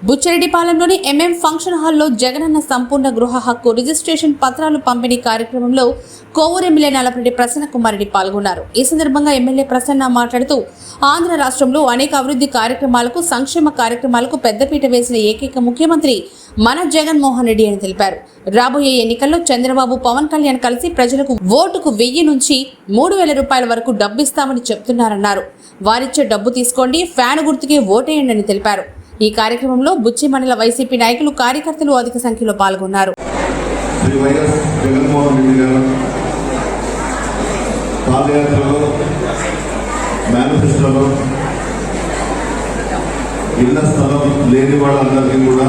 బుచ్చిరెడ్డిపాలెంలోని MM function హాల్లో జగనన్న సంపూర్ణ గృహ హక్కు రిజిస్ట్రేషన్ పత్రాలు పంపిణీ కార్యక్రమంలో కోవూరు ఎమ్మెల్యే నల్లపరెడ్డి ప్రసన్న కుమార్ రెడ్డి పాల్గొన్నారు. ఈ సందర్భంగా ఎమ్మెల్యే ప్రసన్న మాట్లాడుతూ ఆంధ్ర రాష్ట్రంలో అనేక అభివృద్ధి కార్యక్రమాలకు, సంక్షేమ కార్యక్రమాలకు పెద్దపీట వేసిన ఏకైక ముఖ్యమంత్రి మన జగన్మోహన్ రెడ్డి అని తెలిపారు. రాబోయే ఎన్నికల్లో చంద్రబాబు, పవన్ కళ్యాణ్ కలిసి ప్రజలకు ఓటుకు 1000 నుంచి 3000 రూపాయల వరకు డబ్బు ఇస్తామని చెప్తున్నారన్నారు. వారిచ్చే డబ్బు తీసుకోండి, ఫ్యాన్ గుర్తుకే ఓటేయండి అని తెలిపారు. ఈ కార్యక్రమంలో బుచ్చి మండల వైసీపీ నాయకులు, కార్యకర్తలు అధిక సంఖ్యలో పాల్గొన్నారు. ఇళ్ల స్థలం లేని వాళ్ళందరికీ కూడా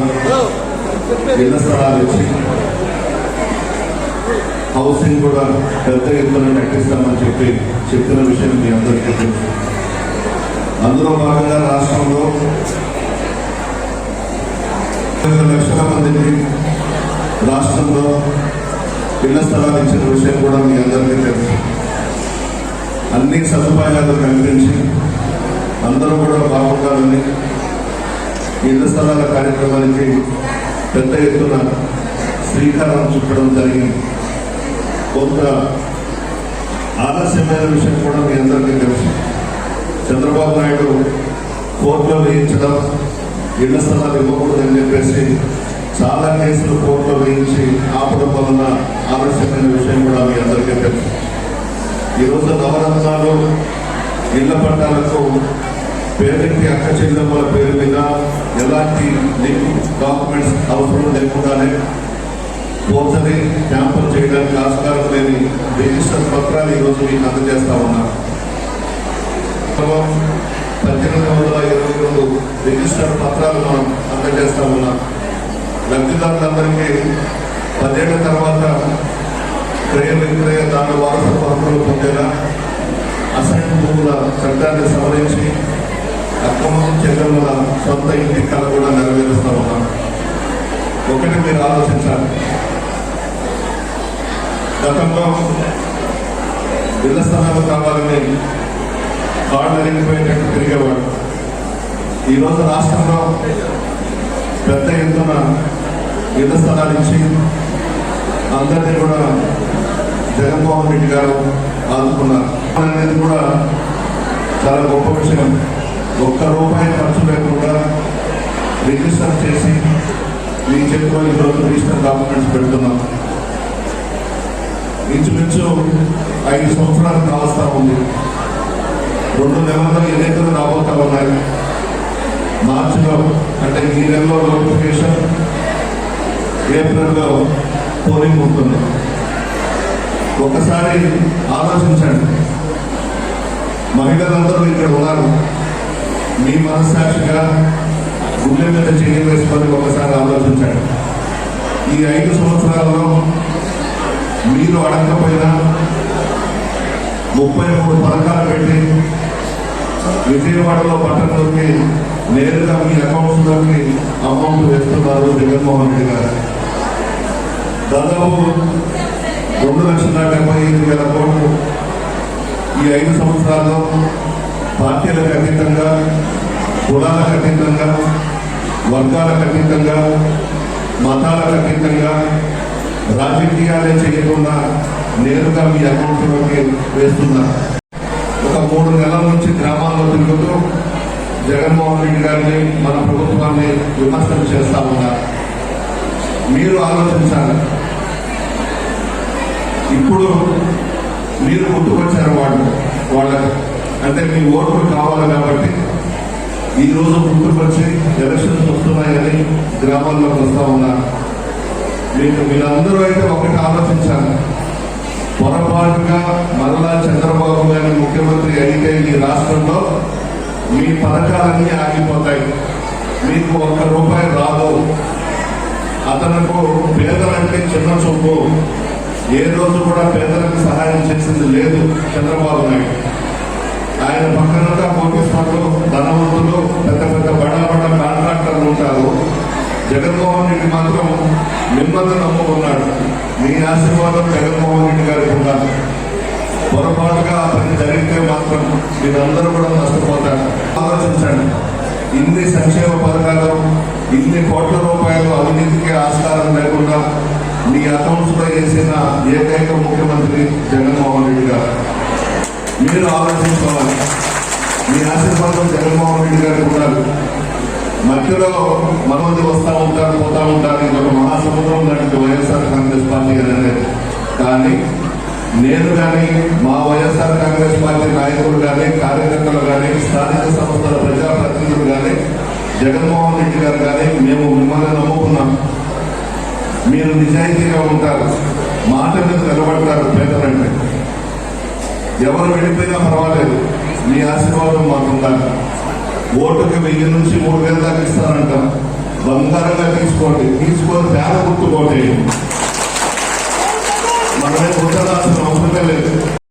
ఇళ్ల స్థలాలు ఇచ్చి హౌసింగ్ కూడా పెద్ద ఎత్తున కట్టిస్తామని చెప్పిన విషయం మీ అందరికీ తెలుసు. అందులో భాగంగా రాష్ట్రంలో 2 లక్షల మందికి రాష్ట్రంలో ఇళ్ల స్థలాలు ఇచ్చిన విషయం కూడా మీ అందరికీ తెలుసు. అన్ని సదుపాయాలు కల్పించి అందరూ కూడా బాగుండాలని ఇళ్ల స్థలాల కార్యక్రమానికి పెద్ద ఎత్తున శ్రీకారం చుట్టడం జరిగింది. కొంత ఆలస్యమైన విషయం కూడా మీ అందరికీ తెలుసు. చంద్రబాబు నాయుడు కోర్టులో వేయించడం, ఇళ్ల స్థలాలు ఇవ్వకూడదని చెప్పేసి చాలా కేసులు కోర్టులో వేయించి ఆపడం వలన ఆలస్యమైన విషయం కూడా మీ అందరికీ తెలుసు. ఈరోజు నవరత్నాలు ఇళ్ల పట్టాలకు పేరెంట్ అక్క చెల్లెమ్మల పేరు మీద ఎలాంటి డాక్యుమెంట్స్ అవసరం లేకుండానే ఫోర్జరీ క్యాంపులు చేయడానికి ఆస్కారం లేని రిజిస్టర్ పత్రాలు ఈరోజు మీకు అందజేస్తా ఉన్నారు. 1822 రిజిస్టర్ పత్రాలు మనం అందజేస్తా ఉన్నాం. లబ్ధిదారులందరికీ 10 ఏళ్ల తర్వాత క్రయ విక్రయ దాని వారసత్వ హక్కులు పొందేలా అసైన్ భూముల చట్టాన్ని సవరించి అక్రమ చెల్లెమ్మల సొంత ఇంటి కళ కూడా నెరవేరుస్తూ ఉన్నాం. ఒకటి మీరు ఆలోచించాలి, గతంలో ఇళ్ల స్థలాలు కావాలని కార్డు అరిగిపోయేటట్టు తిరిగేవాడు. ఈరోజు రాష్ట్రంలో పెద్ద ఎత్తున ఇళ్ల స్థలాలు ఇచ్చి అందరినీ కూడా జగన్మోహన్ రెడ్డి గారు ఆదుకున్నారు అనేది కూడా చాలా గొప్ప విషయం. ₹1 ఖర్చు లేకుండా రిజిస్టర్ చేసి మీ చేతిలో ఈరోజు రిజిస్టర్ డాక్యుమెంట్స్ పెడుతున్నాం. ఇంచుమించు 5 సంవత్సరాలు కావస్తా ఉంది. 2 నెలల్లో ఎన్నికలు రాబోతా ఉన్నాయి. మార్చిలో అంటే ఈ నెలలో నోటిఫికేషన్, ఏప్రిల్లో పోలింగ్ ఉంటుంది. ఒకసారి ఆలోచించండి, మహిళలందరూ ఇక్కడ ఉన్నారు. మీ మనస్సాక్షిగా గుండె మీద చేయి వేసుకొని ఒకసారి ఆలోచించండి. ఈ 5 సంవత్సరాల్లో మీరు అడగకపోయినా 33 పథకాలు పెట్టి విజయవాడలో పట్టణంలోకి నేరుగా మీ అకౌంట్స్లోకి అమౌంట్ వేస్తున్నారు జగన్మోహన్ రెడ్డి గారు. దాదాపు 2,75,000 కోట్లు ఈ 5 సంవత్సరాల్లో పార్టీలకు అతీతంగా, కులాలకు అతీతంగా, వర్గాలకు అతీతంగా, మతాలకు అతీతంగా, రాజకీయాలే చేయకుండా నేరుగా మీ అకౌంట్లోకి వేస్తున్నారు. ఒక 3 నెలల నుంచి గ్రామాల్లో తిరుగుతూ జగన్మోహన్ రెడ్డి గారిని, మన ప్రభుత్వాన్ని విమర్శలు చేస్తా ఉన్నారు. మీరు ఆలోచించాలి, ఇప్పుడు మీరు గుర్తుకొచ్చారు వాళ్ళకి అంటే మీ ఓట్లు కావాలి కాబట్టి ఈరోజు గుర్తుకొచ్చి ఎలక్షన్స్ వస్తున్నాయని గ్రామాల్లోకి వస్తూ ఉన్నారు. మీరందరూ అయితే ఒకటి ఆలోచించాలి, పొరపాటుగా మరలా చంద్రబాబు గారి ముఖ్యమంత్రి అయితే ఈ రాష్ట్రంలో మీ పథకాలన్నీ ఆగిపోతాయి. మీకు ₹1 రాదు. అతనుకు పేదలంటే చిన్న చూపు. ఏ రోజు కూడా పేదలకు సహాయం చేసింది లేదు చంద్రబాబు నాయుడు. ఆయన పక్కనంతా కోటీశ్వరులు, ధనవంతులు, పెద్ద పెద్ద బడా కాంట్రాక్టర్లు ఉంటారు. జగన్మోహన్ రెడ్డి మాత్రం మిమ్మల్ని నమ్ముకున్నాడు. మీ ఆశీర్వాదం జగన్మోహన్ రెడ్డి గారికి ఉండాలి. పొరపాటుగా అతనికి జరిగితే మాత్రం మీరందరూ కూడా నష్టపోతారు. ఆలోచించండి, ఇన్ని సంక్షేమ పథకాలు ఇన్ని కోట్ల రూపాయలు అవినీతికి ఆస్కారం లేకుండా మీ అకౌంట్స్ లో వేసిన ఏకైక ముఖ్యమంత్రి జగన్మోహన్ రెడ్డి గారు. మీరు ఆలోచించుకోవాలి. మీ ఆశీర్వాదం జగన్మోహన్ రెడ్డి గారికి ఉండాలి. మధ్యలో మనోది వస్తూ ఉంటారు, పోతా ఉంటారు. ఇది ఒక మహాసముద్రం లాంటి వైఎస్ఆర్ కాంగ్రెస్ పార్టీ అనేది. కానీ నేను కానీ మా వైఎస్ఆర్ కాంగ్రెస్ పార్టీ నాయకులు కానీ, కార్యకర్తలు కానీ, స్థానిక సంస్థల ప్రజాప్రతినిధులు కానీ, జగన్మోహన్ రెడ్డి గారు కానీ మేము మిమ్మల్ని నమ్ముకున్నాం. మీరు నిజాయితీగా ఉంటారు, మాట మీద నిలబడతారు. పేదలంటే ఎవరు వెళ్ళిపోయినా పర్వాలేదు, మీ ఆశీర్వాదం మాకు ఉండాలి. ఓటుకి 1000 నుంచి 3000 దాకా ఇస్తారంట. బంగారంగా తీసుకొని పేద గుర్తుకోండి. మనమే గుర్తరాసు